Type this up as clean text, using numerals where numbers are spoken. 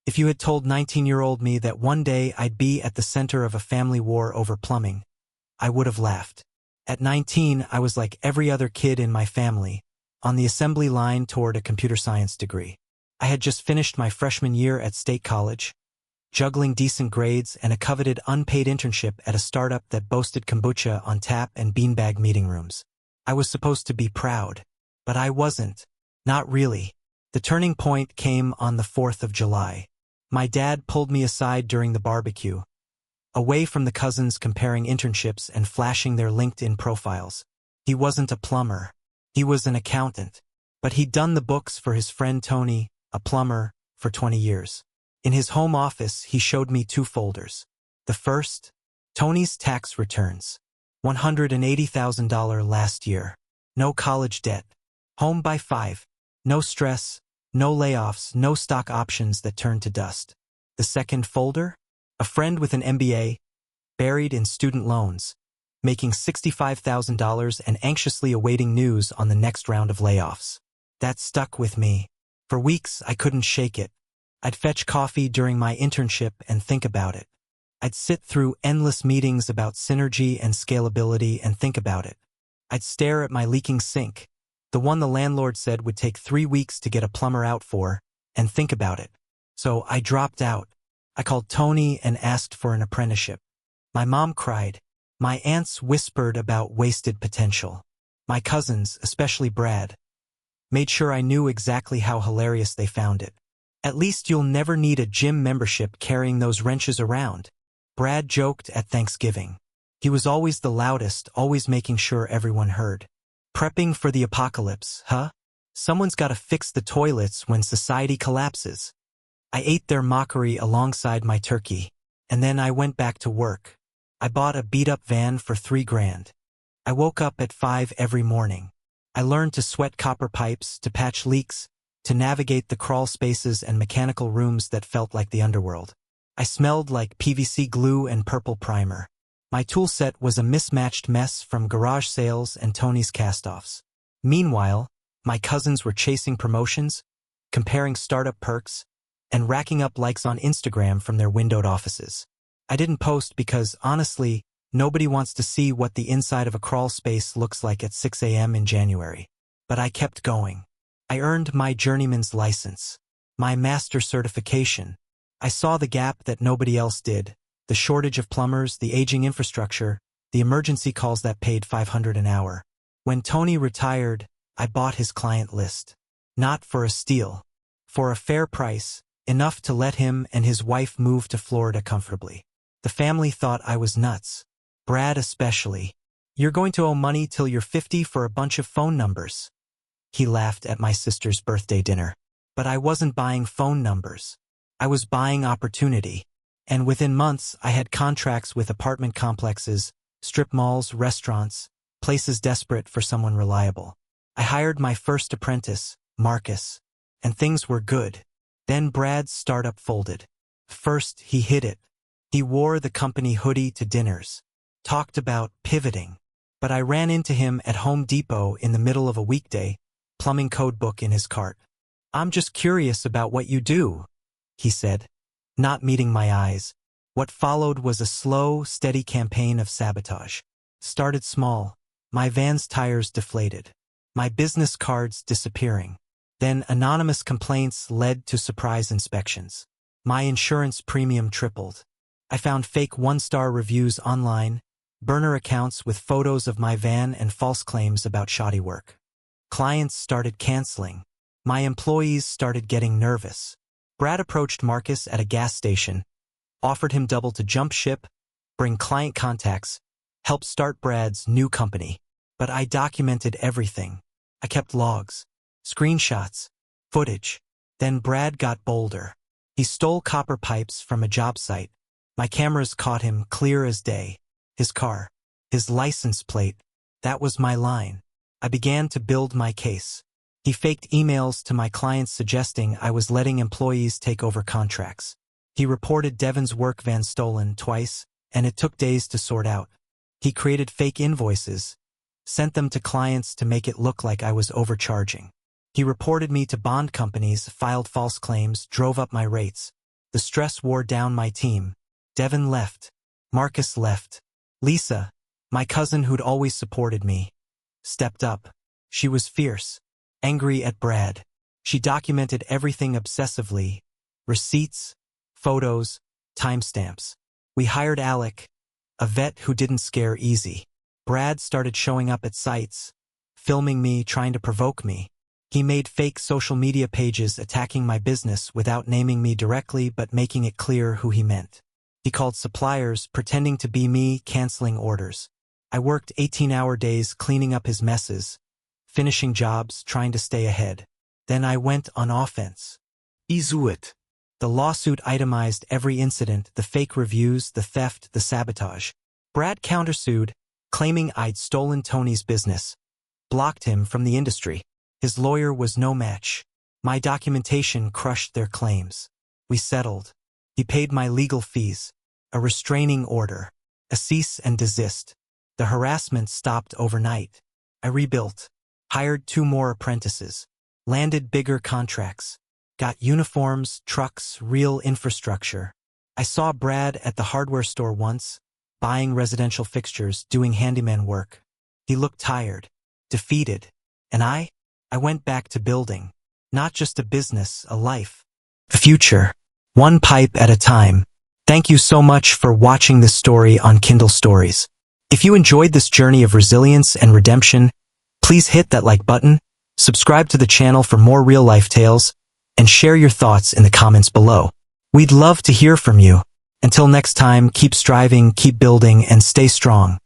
If you had told 19-year-old me that one day I'd be at the center of a family war over plumbing, I would have laughed. At 19, I was like every other kid in my family, on the assembly line toward a computer science degree. I had just finished my freshman year at State College, juggling decent grades and a coveted unpaid internship at a startup that boasted kombucha on tap and beanbag meeting rooms. I was supposed to be proud, but I wasn't. Not really. The turning point came on the 4th of July. My dad pulled me aside during the barbecue, away from the cousins comparing internships and flashing their LinkedIn profiles. He wasn't a plumber. He was an accountant. But he'd done the books for his friend Tony, a plumber, for 20 years. In his home office, he showed me 2 folders. The first, Tony's tax returns. $180,000 last year. No college debt. Home by 5. No stress, no layoffs, no stock options that turned to dust. The second folder? A friend with an MBA, buried in student loans, making $65,000 and anxiously awaiting news on the next round of layoffs. That stuck with me. For weeks, I couldn't shake it. I'd fetch coffee during my internship and think about it. I'd sit through endless meetings about synergy and scalability and think about it. I'd stare at my leaking sink, the one the landlord said would take 3 weeks to get a plumber out for, and think about it. So I dropped out. I called Tony and asked for an apprenticeship. My mom cried. My aunts whispered about wasted potential. My cousins, especially Brad, made sure I knew exactly how hilarious they found it. At least you'll never need a gym membership carrying those wrenches around, Brad joked at Thanksgiving. He was always the loudest, always making sure everyone heard. Prepping for the apocalypse, huh? Someone's gotta fix the toilets when society collapses. I ate their mockery alongside my turkey, and then I went back to work. I bought a beat-up van for $3,000. I woke up at 5 every morning. I learned to sweat copper pipes, to patch leaks, to navigate the crawl spaces and mechanical rooms that felt like the underworld. I smelled like PVC glue and purple primer. My tool set was a mismatched mess from garage sales and Tony's cast-offs. Meanwhile, my cousins were chasing promotions, comparing startup perks, and racking up likes on Instagram from their windowed offices. I didn't post because, honestly, nobody wants to see what the inside of a crawl space looks like at 6 a.m. in January. But I kept going. I earned my journeyman's license, my master certification. I saw the gap that nobody else did, the shortage of plumbers, the aging infrastructure, the emergency calls that paid $500 an hour. When Tony retired, I bought his client list. Not for a steal. For a fair price, enough to let him and his wife move to Florida comfortably. The family thought I was nuts. Brad especially. You're going to owe money till you're 50 for a bunch of phone numbers. He laughed at my sister's birthday dinner. But I wasn't buying phone numbers. I was buying opportunity. And within months, I had contracts with apartment complexes, strip malls, restaurants, places desperate for someone reliable. I hired my first apprentice, Marcus, and things were good. Then Brad's startup folded. First, he hid it. He wore the company hoodie to dinners, talked about pivoting. But I ran into him at Home Depot in the middle of a weekday, plumbing code book in his cart. "I'm just curious about what you do," he said, not meeting my eyes. What followed was a slow, steady campaign of sabotage. Started small, my van's tires deflated, my business cards disappearing. Then anonymous complaints led to surprise inspections. My insurance premium tripled. I found fake 1-star reviews online, burner accounts with photos of my van and false claims about shoddy work. Clients started canceling. My employees started getting nervous. Brad approached Marcus at a gas station, offered him double to jump ship, bring client contacts, help start Brad's new company. But I documented everything. I kept logs, screenshots, footage. Then Brad got bolder. He stole copper pipes from a job site. My cameras caught him clear as day. His car, his license plate, that was my line. I began to build my case. He faked emails to my clients suggesting I was letting employees take over contracts. He reported Devin's work van stolen twice, and it took days to sort out. He created fake invoices, sent them to clients to make it look like I was overcharging. He reported me to bond companies, filed false claims, drove up my rates. The stress wore down my team. Devin left. Marcus left. Lisa, my cousin who'd always supported me, stepped up. She was fierce, angry at Brad. She documented everything obsessively. Receipts, photos, timestamps. We hired Alec, a vet who didn't scare easy. Brad started showing up at sites, filming me, trying to provoke me. He made fake social media pages attacking my business without naming me directly but making it clear who he meant. He called suppliers, pretending to be me, canceling orders. I worked 18-hour days cleaning up his messes, finishing jobs, trying to stay ahead. Then I went on offense. Izuit. The lawsuit itemized every incident, the fake reviews, the theft, the sabotage. Brad countersued, claiming I'd stolen Tony's business, blocked him from the industry. His lawyer was no match. My documentation crushed their claims. We settled. He paid my legal fees, a restraining order, a cease and desist. The harassment stopped overnight. I rebuilt, hired 2 more apprentices, landed bigger contracts, got uniforms, trucks, real infrastructure. I saw Brad at the hardware store once, buying residential fixtures, doing handyman work. He looked tired, defeated, and I went back to building, not just a business, a life. Future, one pipe at a time. Thank you so much for watching this story on Kindle Stories. If you enjoyed this journey of resilience and redemption, please hit that like button, subscribe to the channel for more real-life tales, and share your thoughts in the comments below. We'd love to hear from you. Until next time, keep striving, keep building, and stay strong.